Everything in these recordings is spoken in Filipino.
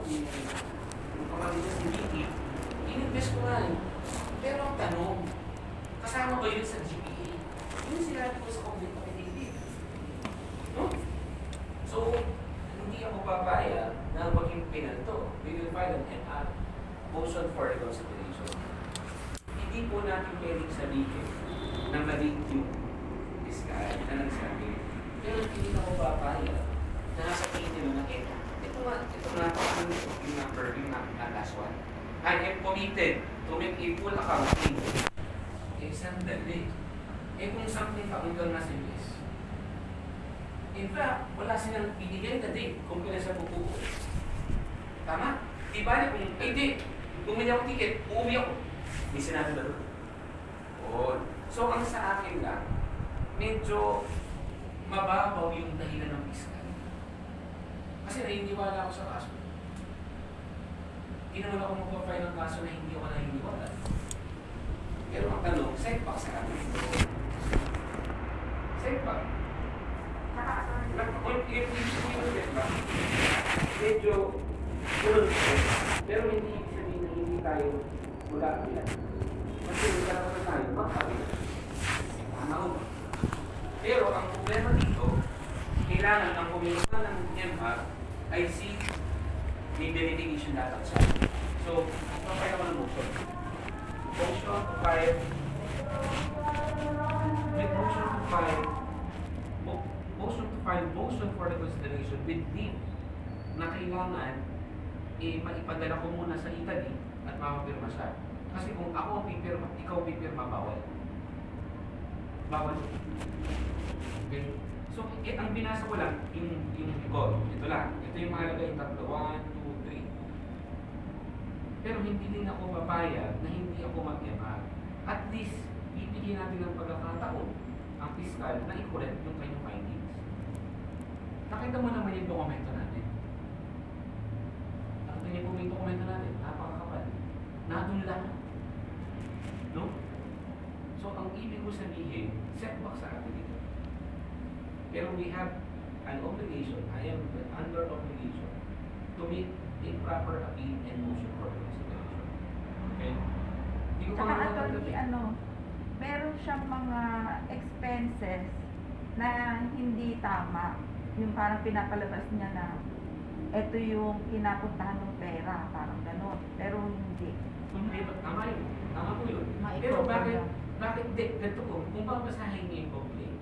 yung kapatid niya si Vicky, in-invest ko nga eh. Pero ang tanong, kasama ba yun sa GPA? Yun sinabi ko sa complete affidavit. No? So, hindi ako papaya na maging pinalto. We will file an MR, motion for reconsideration. Hindi po natin pwedeng sabihin na mali yung fiskal na nagsabi. Pero hindi na ako papaya na nasa tingin na ito. Ito nga, yung number, yung last one. I am committed to make a full accounting. Eh, sandali. Eh, kung something taon kang nasa US. In fact, wala silang binigay na date kung kailan siya pupupo. Tama? Di ba kung, eh di, bumili ako ticket, uuwi ako. May sinabi ba doon? Oo. So, ang sa akin lang, medyo mababaw yung dahilan ng fiskal. Kasi naniniwala ako sa kaso. Hindi naman ako magpapay ng kaso na hindi ako naniniwala. Pero ang tanong, setback sa kanya. Setback. Medyo tulog ko. Pero hindi ibig sabihin na hindi tayo mag-aapilan. Kasi magkakaroon tayo mag-aapilan. Tama ko ba? Pero ang problema dito, kailangan ang kumilita ng MR ay si may verification dapat siya. So, papay ako ng motion. Motion to file. With motion to file. Motion for the consideration with leave na kailangan maipadala ko muna sa Italy at mapapirma siya. Kasi kung ako ang pipirma, ikaw pipirma, bawal. Bawal. Okay. So, ang binasa ko lang, yung code. Ito lang. Ito yung mahalaga yung tatlo. 1, 2, 3. Pero hindi din ako papayag na hindi ako mag-MR. At least, ibigyan natin ng pagkakataon ang fiscal na i-correct yung kanyang findings. Nakita mo naman yung dokumento natin. Nakita niyo po yung dokumento natin. Napakakapal. Nadun lang. No? So, ang ibig ko sabihin, setback sa atin dito. Pero we have an obligation, I am under obligation to make a proper appeal and motion for consideration. Okay? Hindi ko Saka attorney, meron siyang mga expenses na hindi tama. Yung parang pinapalabas niya na ito yung kinapuntahan ng pera, parang gano'n. Pero hindi. Hindi, tama yun. Tama po yun. Pero bakit ganito po, kung babasahin niyo yung complaint,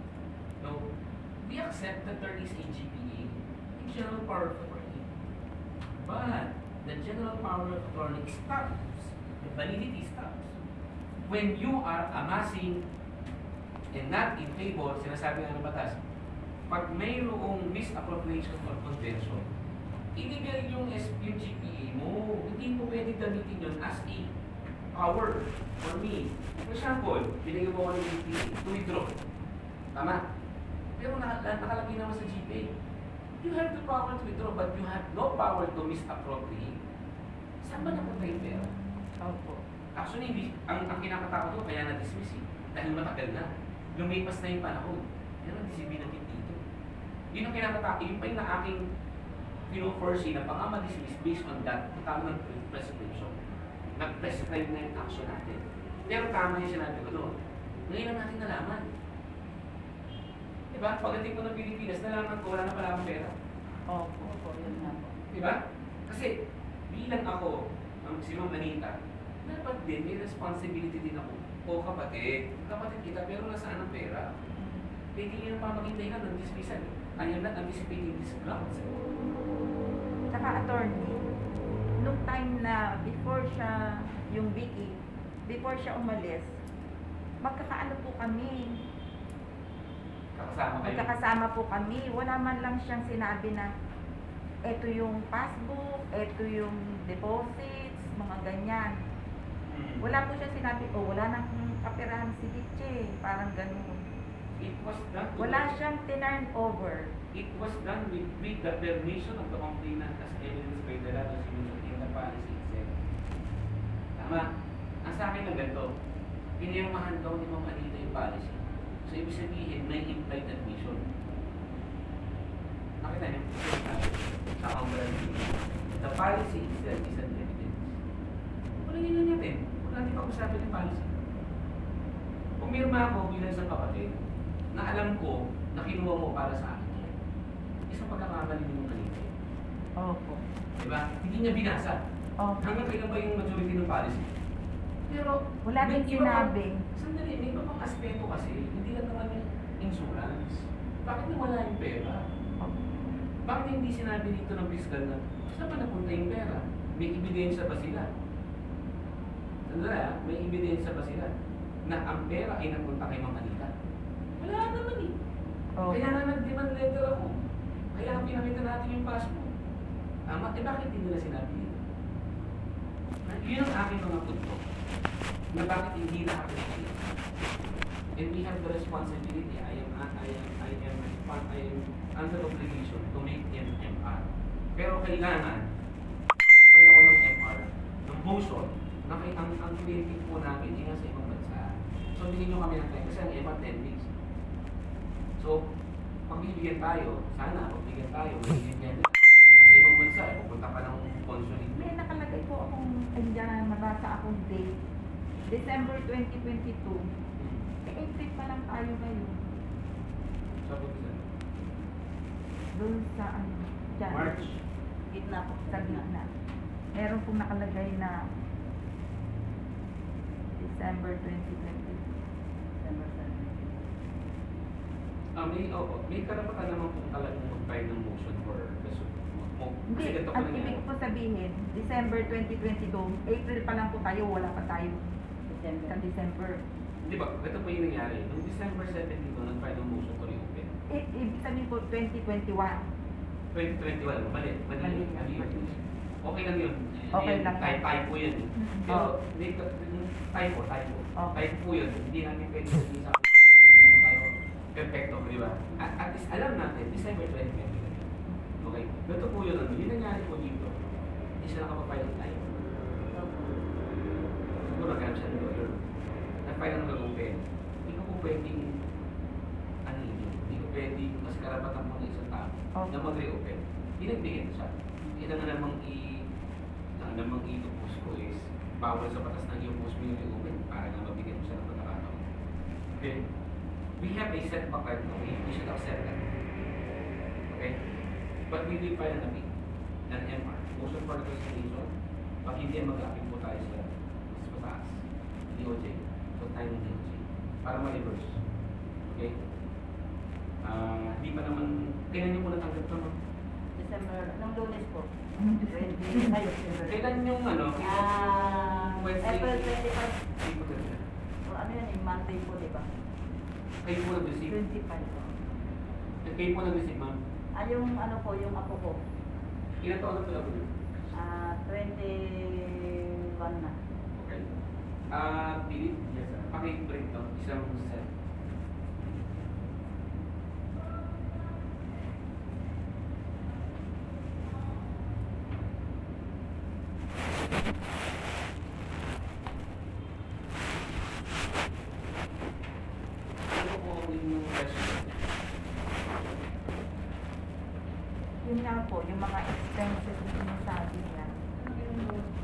no, we accept that there is a GPA, a general power of attorney. But the general power of attorney stops, the validity stops. When you are amassing and not in favor, sinasabi nga ng batas, pag mayroong misappropriation or convention, illegal yung GPA mo. Hindi mo pwede gamitin yun as a power for me. For example, binigay mo ako ng GPA to withdraw. Tama? Pero nakalagay naman sa GPA. You have the power to withdraw, but you have no power to misappropriate. Saan ba napunta yung pera? Opo. Actually, ang kinakatakot ko, kaya na-dismiss eh. Dahil matagal na. Lumipas na yung panahon. Yan ang disibinagin dito. Yun ang kinakatakot. Yun pa yung na aking pino-foresee na baka ma-dismiss based on that. Tama ng prescription. Nag-prescribe na yung action natin. Pero tama yung sinabi ko doon. Ngayon lang natin nalaman. Diba? Pagdating ko ng Pilipinas, nalaman ko wala na pala akong pera. Opo, yun nga po. Diba? Kasi bilang ako, si Ma'am Manita, dapat din may responsibility din ako. O kapatid kita, pero nasaan ang pera? Pwede nyo pa maghintay ka ng dismissal. I am not anticipating this grounds. Saka attorney, nung time na before siya, yung Vicky, before siya umalis, magkakaano po kami. Kakasama kayo? Magkakasama po kami. Wala man lang siyang sinabi na eto yung passbook, eto yung deposits, mga ganyan. Wala po siya sinabi, wala nang kaperahan si Vicky, parang ganun. It was done. Wala siyang tinurn over. It was done with the permission of the complainant as evidenced by the law in the policy itself. Tama? Ang sa akin ng ganito, pinirmahan daw ni Ma'am Anita yung policy. So, ibig sabihin, may implied admission. Nakita niyo? Sa counter The policy itself is an evidence. Wala yun natin. Wala natin pag-usapan yung policy. Pumirma ako bilang isang kapatid na alam ko na kinuha mo para sa akin yan. Isang pagkakamali mo kanina. Opo. Diba? Hindi niya binasa. Opo. Hanggang kailan ba yung majority ng policy? Pero, Wala may din iba pang- sinabing. Sandali, may iba pang aspeto kasi, hindi lang naman yung insurance. Bakit nawala yung pera? Opo. Bakit hindi sinabi dito ng fiscal na, saan ba napunta yung pera? May ebidensya ba sila? Sandali may ebidensya ba sila? Na ang pera ay napunta kay Ma'am Anita? Wala naman eh. Opo. Kaya nga nag-demand letter ako. Kaya pinakita natin yung passport. Bakit hindi nila sinabi dito? Yun ang aking mga punto. Na bakit hindi na ako and we have the responsibility. I am under obligation to make an MR. Pero kailangan, kapag ako ng MR, ng motion, na ang clinic po namin ay nasa ibang bansa. So, bigyan nyo kami ng time. Kasi ang MR 10 weeks. So, pag bibigyan tayo, sana, pag bigyan tayo, bibigyan nila. Nasa ibang bansa, pupunta pa ng consulate. May nakalagay po akong, andyan, nabasa akong date. December 2022. April pa lang tayo ngayon. Sabi ko sa'yo. Doon sa ano, dyan. March. Gitna po, sa gitna. Meron pong nakalagay na December 2022. December 7. May karapatan naman kung talagang mag-file ng motion for the mo. Hindi, Kasi ganito ang pa ibig ko sabihin, December 2022, April pa lang po tayo, wala pa tayo. Sa December. Di ba, ito po yung nangyari. Noong December 17, nag-file ng motion to reopen. Ibig sabihin po 2021. 2021, mali. Okay lang yun. Okay lang. Typo yun. Pero, typo. Okay. Typo yun. Hindi natin pwede sabihin sa hindi tayo perfecto, di ba? At least alam natin, December 2020. Okay? Ito po yun. Yung nangyari po dito, hindi sila nakapapile ng time. Siguro naghanap siya ng lawyer. Nag-file ng reopen. Hindi ko po pwedeng hindi ko pwedeng mas karapatan mo ng isang tao na mag-reopen. Pinagbigyan siya. Ito na namang i-post ko is bawal sa batas ng i-post mo yung reopen para na mabigyan mo siya ng pagkakataon. Okay? We have a setback right now. We should accept that. Okay? But we will file an appeal. An MR. Motion for reconsideration. Pag hindi mag-appeal po tayo sa taas. DOJ. So tayo ng DOJ. Para ma-reverse. Okay? Di pa naman, kailan niyo po natanggap ito, no? December, ng Lunes po. 25. Kailan yung Wednesday? April 25. Hindi po talaga. O ano yan, Monday po, di ba? Kayo po nag-receive? 25 po. Kayo po nag-receive, ma'am? Yung ano po, yung apo ko. Ilan taon na po lang po yun? 21 na. Okay. Philip? Yes, sir. Paki-break to. Isang set. Ano po yung question? Yun nga po, yung mga expenses na sinasabi niya.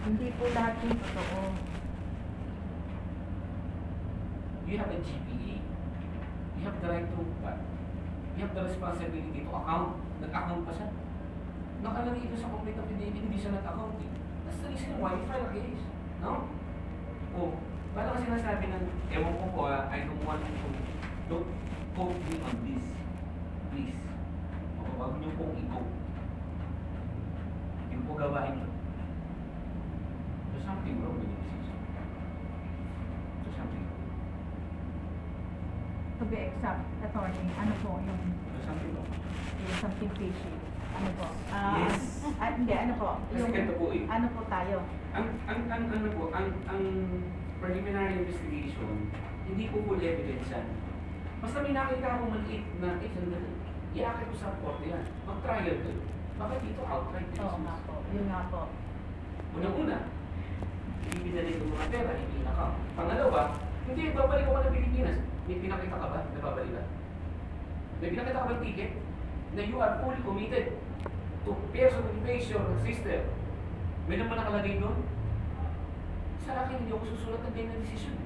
Hindi po lahat yung totoo. You have a GPA. You have the right to what? You have the responsibility to account. Nag-account pa siya. Nakalagay ito sa complete affidavit, hindi siya nag-account eh. That's the reason why you file a case. No? O, paano kasi nasabi ng, ewan ko po, I don't want to, don't quote me on this. Please. O, huwag niyo pong i-quote. Yung po gawain niyo. There's something wrong with the decision. There's something wrong. To be exact, attorney, ano po yung There's something wrong. something fishy? Ano po? Yes. Hindi, ano po? Kasi ganito po eh. Ano po tayo? Ang preliminary investigation, hindi po full evidence yan. Basta may nakita akong maliit na, sandali, iakit ko sa korte yan. Mag-trial ko. Bakit dito outright? Oo nga po. Yun nga po. Unang-una, ibinalik ko mga pera, hindi na Pangalawa, hindi, babalik ko ka ng Pilipinas. May pinakita ka ba? Nababalik ka? May pinakita ka ba ticket? Na you are fully committed to personal face your sister May naman nakalagay doon. Sa akin, hindi ako susulat ng ganyan na decision.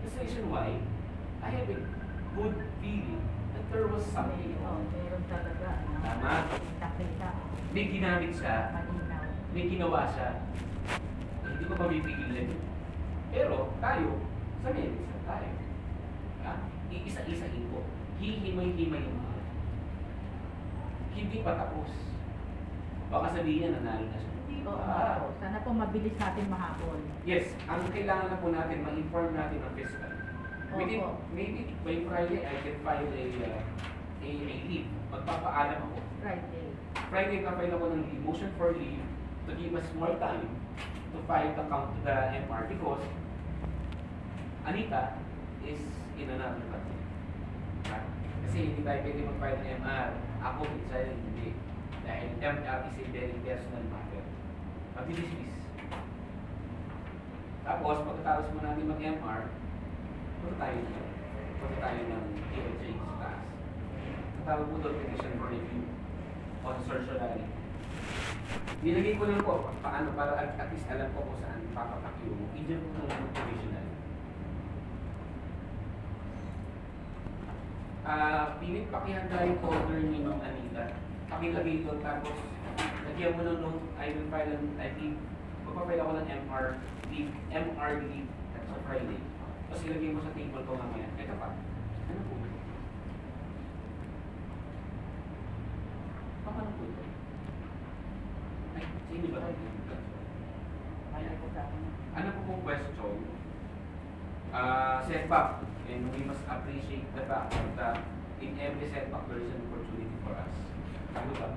That's the reason why I have a good feeling that there was something wrong. Meron talaga. Tama. Kita-kita. May ginamit siya, Malinaw. may ginawa siya. Hindi ko mapipigilan yun. Pero tayo, sa medicine tayo. Iisa-isahin ko. Hihimay-himay yung mga. Hindi pa tapos. Baka sabihin niya nanalo na siya. Hindi pa. Sana po mabilis natin mahabol. Yes, ang kailangan na po natin, ma-inform natin ang fiscal. Within, Opo. maybe by Friday, I can file a leave. Magpapaalam ako. Friday. Friday, ka-file ako ng leave, motion for leave to give us more time to file the count to the MR because Anita is in another country. Kasi hindi tayo pwede mag-file ng MR. Ako, minsan hindi. Dahil MR is a very personal matter. Mag-dismiss. Tapos, pagkatapos mo natin mag-MR, punta tayo ng DOJ sa taas. Ang tawag po doon, petition for review on certiorari. Nilagay ko lang po, paano, para at least alam ko kung saan papatak yung agent ko ng provisional. Pilit pakihanda yung order ni Ma'am Anita. Pakilagay doon tapos lagyan mo ng note, I will file magpapile ako ng MR leave at sa Friday. Tapos ilagay mo sa table ko mamaya. Ito pa. Ano po? Paano po ito? Ay, sino ba tayo? Ano po sa akin? Ano po pong question? Setback. And we must appreciate the fact that in every setback there is an opportunity for us. Ano ba?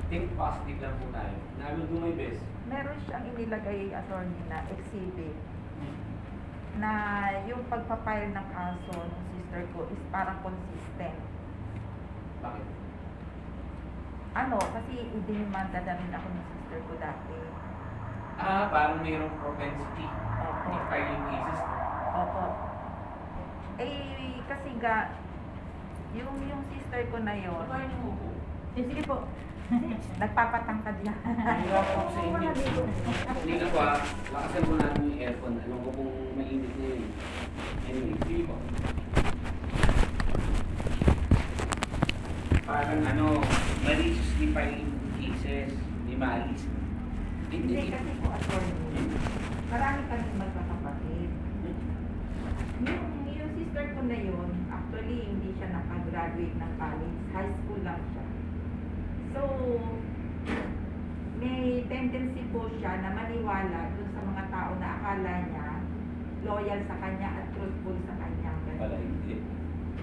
Think positive lang po tayo. And I will do my best. Meron siyang inilagay, attorney, na exhibit na yung pagpapile ng kaso ng sister ko is parang consistent. Bakit? Ano, kasi idinimanda na rin ako ng sister ko dati. Parang mayroong propensity. Opo. I-filing cases. Opo. Eh, kasi yung sister ko na yon, Ano kayo mo po? Sige po. nagpapatangkad yan. Hirap po sa inyo. Hindi na po lakasan po natin yung aircon. Alam ko pong mainit na yun. Anyway, sige po. Parang maliciously filing cases, di malis. Hindi kasi po, attorney, marami kami magkakapatid. Yung sister ko na yun, actually hindi siya nakagraduate ng college, high school lang siya. So, may tendency po siya na maniwala dun sa mga tao na akala niya loyal sa kanya at truthful sa kanya. Wala, hindi.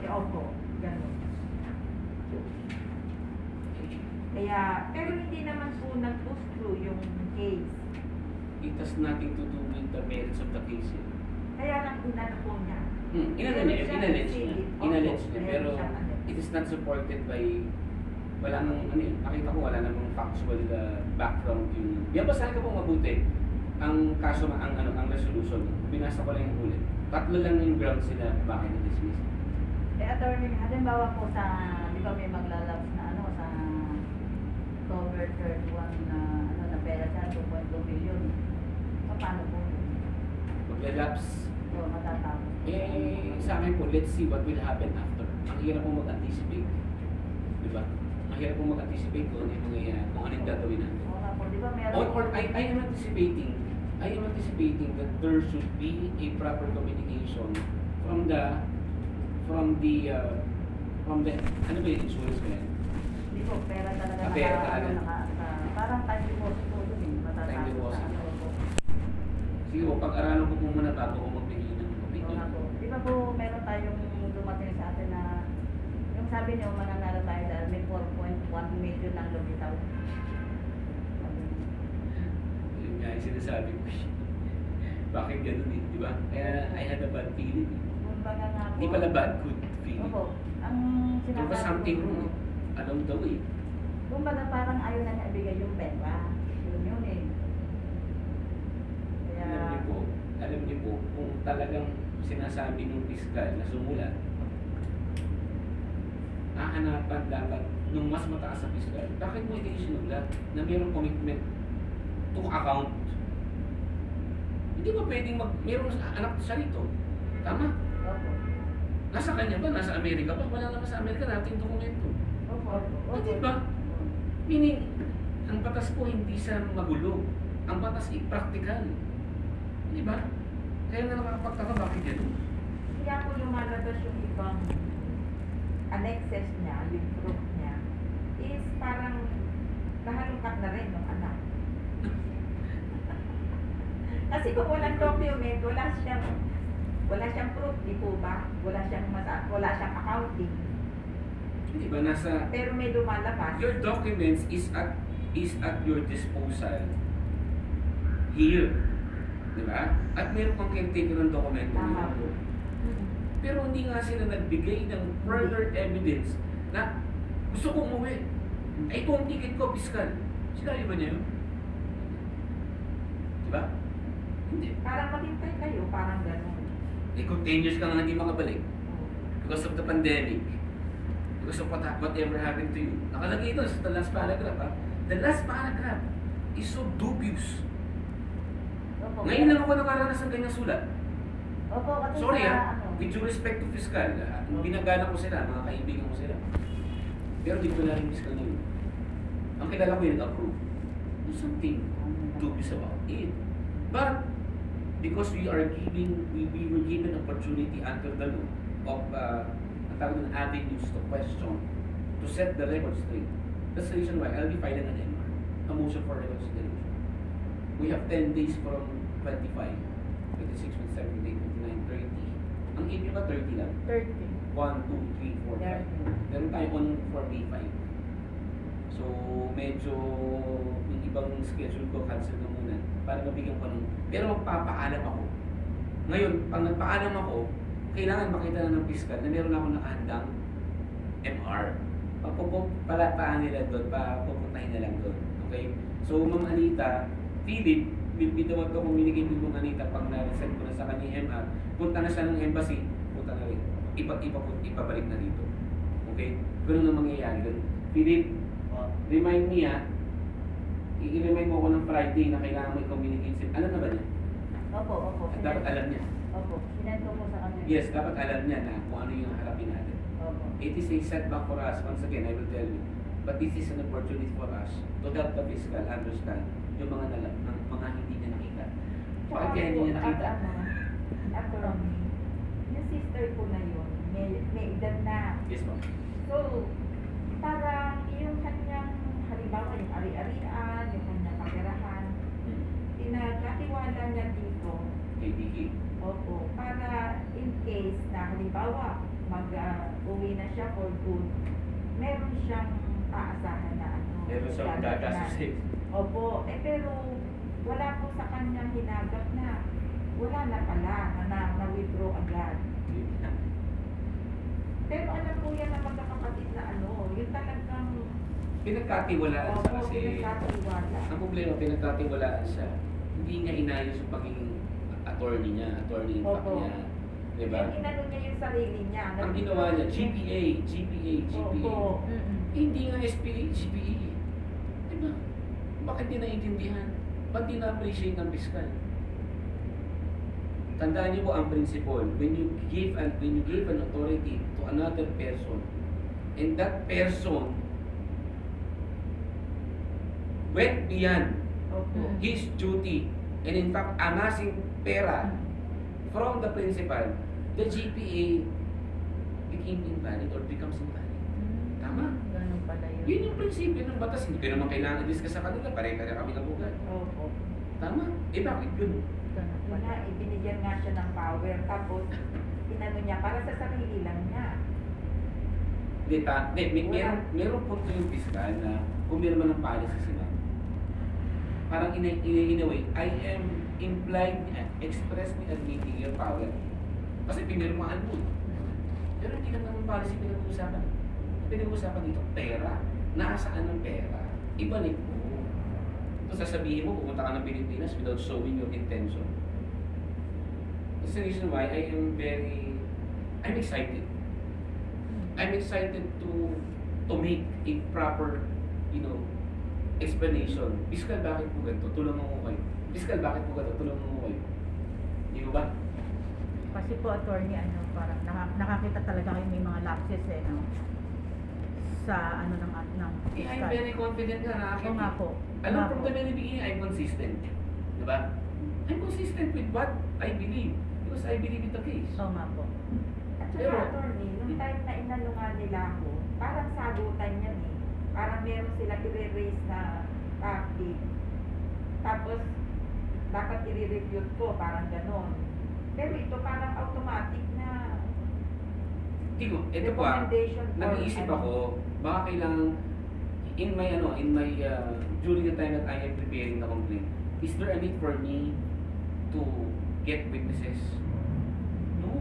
Opo, ganun. Kaya, pero hindi naman po nag-push through yung case. It has nothing to do with the merits of the case. Kaya lang inano po niya. Inalledge niya. Inalledge niya. Pero Opo, it is not supported by wala nang nakita ko wala namang factual background yung. Basahin ko pong mabuti ang kaso ang resolution. Binasa ko lang yung ulit. Tatlo lang yung grounds sila bakit na-dismiss. Attorney, halimbawa po sa, di ba may maglalabs na sa October 31 na pera siya, 2.2 billion. So, paano po? Maglalapse. So, matatapos. Sa akin po, let's see what will happen after. Ang hirap po mag-anticipate. Di ba? Ang hirap po mag-anticipate kung ano yung mangyayari, kung ano yung gagawin natin. Oo nga po, di ba meron? Or I am anticipating that there should be a proper communication from the ano ba yung insurance ba yan? Di po, pera talaga Pera talaga. parang time deposit po yun eh. Matatapos Time deposit. sa ano po. Sige po, pag-aralan ko po muna bago ko magbigay ng Oo opinion. nga po. Di ba po meron tayong dumating sa atin na yung sabi niyo mananalo tayo dahil may 4.1 million ng lumitaw. Yun nga yung sinasabi ko. Bakit ganun eh, di ba? Kaya I had a bad feeling. Kumbaga nga po. Hindi pala bad, good feeling. Opo. Ang There was something wrong along the way. Kumbaga parang ayaw na niya ibigay yung pera. Yun eh. Kaya, Alam niyo po, kung talagang sinasabi ng piskal na sumulat, hahanapan dapat nung mas mataas sa piskal. Bakit mo hindi sinulat na mayroong commitment to account. Hindi ba pwedeng mayroong anak siya rito? Tama? Opo. Nasa kanya ba? Nasa Amerika ba? Wala naman sa Amerika nating dokumento. Opo. Opo. Hindi ba? Meaning, ang batas po hindi siya magulo. Ang batas ay practical. Di ba? Kaya nga nakakapagtaka bakit yan? Kaya po lumalabas yung ibang annexes niya, yung proof niya, is parang nahalungkat na rin yung anak. Kasi kung walang document, wala siyang proof, di po ba? Wala siyang accounting. Hindi ba? Nasa Pero may lumalabas. your documents is at your disposal here. Di ba? At meron kang caretaker ng dokumento Tama po. niyo. Pero hindi nga sila nagbigay ng further evidence na gusto ko umuwi. Ay, ito ang ticket ko, fiscal. Sinabi ba niya yun? Di ba? Hindi. Parang maghintay kayo, parang gano'n. Eh, kung 10 years ka nga hindi makabalik because of the pandemic, because of whatever happened to you. Nakalagay ito sa the last paragraph. Ha? The last paragraph is so dubious. Opo. Ngayon lang ako nakaranas ng ganyang sulat. Opo, kasi Sorry sa, with due respect to fiscal, binagana ko sila, mga kaibigan ko sila. Pero di ko na rin fiscal na yun. Ang kilala ko yun, approve. There's something dubious about it. But, because we were given opportunity under the law of ang tawag ng avenues to question, to set the record straight. That's the reason why I'll be filing an MR, a motion for reconsideration. We have 10 days from 25, 26, 27, 28, 29, 30. Ang age ba 30 lang? 30. 1, 2, 3, 4, 5. Meron tayo on for May 5. So, medyo yung ibang schedule ko, cancel na muna para mabigyan ko ng... Pero magpapaalam ako. Ngayon, pag nagpaalam ako, kailangan makita na ng fiscal na meron ako nakahandang MR. Palaan nila doon, pupuntahin na lang doon. Okay? So, Ma'am Anita, Philip, bitaw ko communicate with Ma'am Anita pag na-send ko na sa kanya yung MR, punta na siya ng embassy, punta na rin. Ipabalik na dito. Okay? Ganun ang mangyayari doon. Philip, remind me i-remind mo ko ng Friday na kailangan mo i-communicate siya. Alam na ba niya? Opo. At dapat alam niya. Opo. Sinend ko po sa kanya. Yes, dapat alam niya na kung ano yung harapin natin. Opo. It is a setback for us. Once again, I will tell you. But this is an opportunity for us to help the fiscal understand yung mga mga hindi niya nakita. Bakit kaya hindi niya nakita? Attorney, yung sister ko na yun, may edad na. Yes, ma'am. So, parang yung kanyang, halimbawa yung ari-arian, yung kanyang kaperahan, pinagkatiwala niya dito, KDK. opo, para in case na halimbawa mag-uwi na siya for good, meron siyang aasahan na ano. Meron siyang gagastusin. Opo, pero wala po sa kanyang hinagap na wala na pala na-withdraw agad. Pero alam po yan ng magkakapatid na ano, yung talagang Pinagkatiwalaan siya kasi pinagkatiwala. ang problema, pinagkatiwalaan siya. Hindi niya inayos yung pagiging attorney niya, attorney in fact Opo. niya. Diba? Yung inano niya yung sarili niya. Ang ginawa niya, GPA. Opo. Hindi nga SPA, GPA. Diba? Bakit di naiintindihan? Ba't di na-appreciate ng fiscal? Tandaan niyo po ang principle. When you give an authority to another person, and that person went beyond Opo. his duty, and in fact, amassing pera from the principal, the GPA became invalid or becomes invalid. Tama? Ganun pala yun. Yun yung prinsipyo ng batas. Hindi ko naman kailangan i-discuss sa kanila. Pare-pare kami ng bugat. Opo. Tama? Eh bakit yun? Ganun Yun pala. nga, ibinigyan nga siya ng power. Tapos, inano niya, para sa sarili lang niya. Meron punto yung fiscal na pumirma ng policy sila. Parang in a way, I am implied, expressly admitting your power. Kasi pinirmahan mo. Pero hindi naman ng policy pinag-uusapan. Pinag-uusapan dito, pera. Nasaan ang pera? Ibalik mo. Tapos sasabihin mo, pumunta ka ng Pilipinas without showing your intention. That's the reason why I'm excited. I'm excited to make a proper, explanation. Fiscal, bakit po ganito? Tulungan ko kayo. Fiscal, bakit po ganito? Tulungan ko kayo. Hindi ko ba? Kasi po, attorney, parang nakakita talaga kayo may mga lapses no? Sa ng I'm fiscal. very confident nga nakakita. Oo nga po. Alam Oo from po. the very beginning, I'm consistent. Diba? I'm consistent with what I believe. Because I believe in the case. Oo nga po. At saka, Pero- attorney, nung time na inano nga nila ako, parang sagutan yan eh. Parang meron sila i-raise na topic. Tapos, dapat i-review ko, parang ganon. Pero ito parang automatic na Tigo, ito pa, recommendation for nag-iisip ako, baka kailangan, during the time that I am preparing the complaint, is there a need for me to get witnesses? No.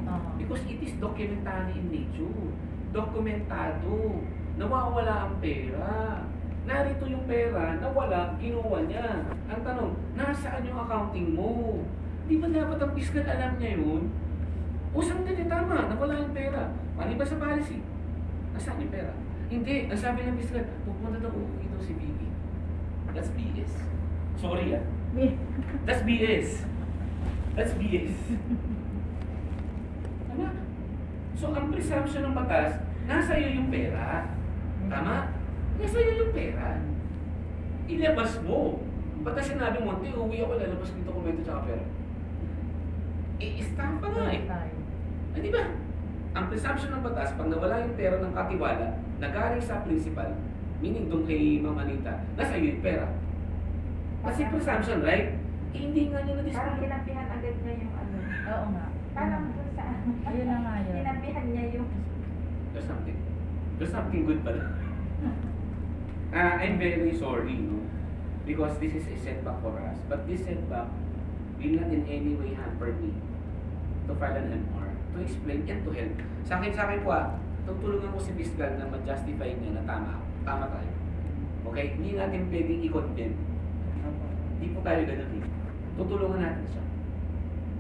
Oo. Because it is documentary in nature. Dokumentado. Nawawala ang pera. Narito yung pera, nawala, kinuha niya. Ang tanong, nasaan yung accounting mo? Di ba dapat ang fiscal alam niya yun? Usang din, tama, nawala yung pera. Mali ba sa policy? Nasaan yung pera? Hindi, ang sabi ng fiscal, pupunta daw dito si Vicky. That's BS. Sorry That's BS. That's BS. Tama? So, ang presumption ng batas, nasa iyo yung pera. Tama? Nasa iyo yung pera. Ilabas mo. Batas sinabi mo, hindi, uwi ako, lalabas ko yung dokumento tsaka pera. I-stamp pa nga eh. Di ba? Ang presumption ng batas, pag nawala yung pera ng katiwala, nagaling sa principal, meaning doon kay Ma'am Anita, nasa iyo yung pera. Kasi presumption, right? Eh, hindi nga niya parang na-discount. kinampihan agad niya yung ano. Oo nga. Parang dun sa Ayun na nga yun. kinampihan niya yung There's something. There's something good pala. I'm very sorry, no? Because this is a setback for us. But this setback will not in any way hamper me to file an MR, to explain and to help. Sa akin po tutulungan ko si Fiscal na ma-justify niya na tama tayo. Okay? Hindi natin pwedeng i-condemn. Hindi po tayo ganun eh. Tutulungan natin siya.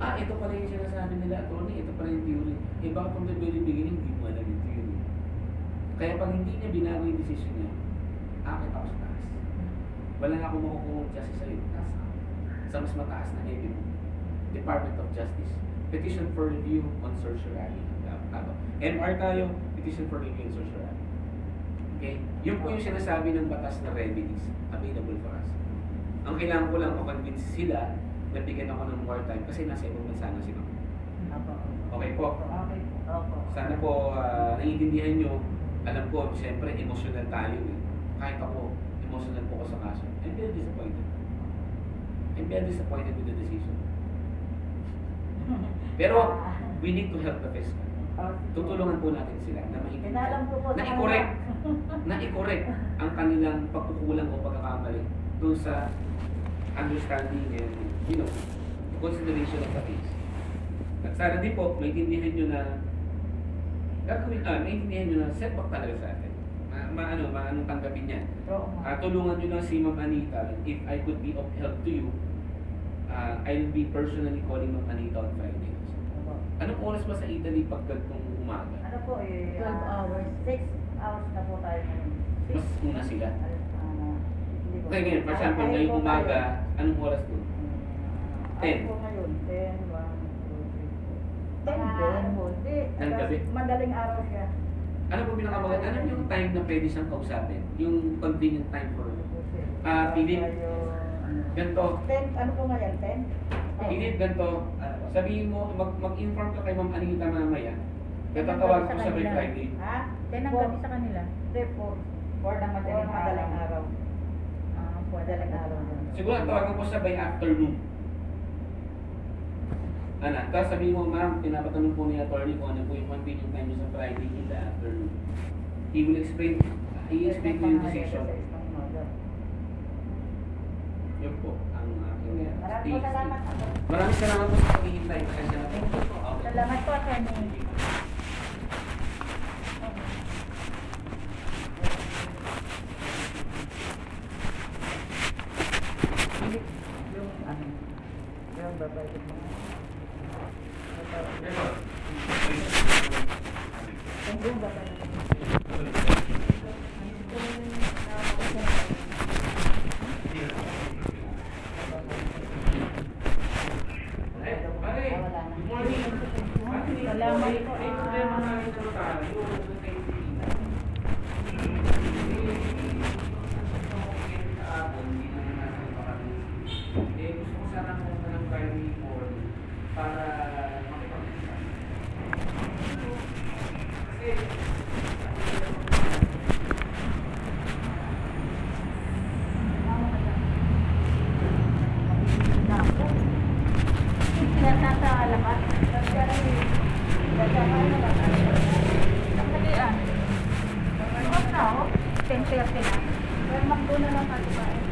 Ito pala yung sinasabi nila, attorney, ito pala yung theory. Eh, baka from the very beginning, hindi mo alam yung theory. Kaya pag hindi niya binago yung decision niya, akit ako sa taas. Wala na akong makukuha justice sa'yo. Taas ako. Sa mas mataas na heavy mo. Department of Justice. Petition for review on certiorari. MR tayo, petition for review on certiorari. Okay? Yun po yung sinasabi ng batas na remedies available for us. Ang kailangan ko lang convince sila na bigyan ako ng more time kasi nasa ibang bansa na sila. Okay po. okay po. Opo. Sana po naiintindihan nyo. Alam ko, siyempre, emotional tayo eh. Kahit ako, emotional po ko sa kaso. I'm very disappointed. I'm very disappointed with the decision. Pero, we need to help the fiscal. Tutulungan po natin sila na Kinalam ko po sa na-i-correct na-i-correct ang kanilang pagkukulang o pagkakamali doon sa understanding and, consideration of the case. At sana din po, maintindihan nyo na maintindihan nyo na setback talaga sa atin. Maanong tanggapin yan. Oo nga. Tulungan nyo lang si Ma'am Anita. If I could be of help to you, I'll be personally calling Ma'am Anita on Friday. Anong oras ba sa Italy pag gantong umaga? Ano po 12 hours. 6 hours na po tayo ngayon. Mas una sila. Hindi po. Okay, ngayon, for example, Kahit ngayong po umaga, tayo. anong oras doon? 10. Ano po ngayon? 10, 1, 2, 3, 4. 10 din. Hindi. Ng gabi? Madaling araw siya. Ano po pinakamaganda? Ano yung time na pwede siyang kausapin? Yung convenient time for Philip, ganito. 10, ano po ngayon? 10? Philip, ganito. Sabihin mo, mag-inform ka kay Ma'am Anita mamaya. Tatawag ko sa by Friday. Ha? 10 ang gabi sa kanila. Hindi po. 4 ng madaling araw. Madaling araw. Siguro ang tawagan ko sa by afternoon. Tapos sabihin mo, ma'am, pinapatanong po ni attorney kung ano po yung convenient time niyo sa Friday in the afternoon. He will explain ko yung decision. Yun po, ang aking Maraming salamat ako. Maraming salamat po sa paghihintay. Pasensya na po. Thank you po. Okay. Salamat po, Attorney. Yung babae mo. Thank you, babae. Doon na lang tayo ba?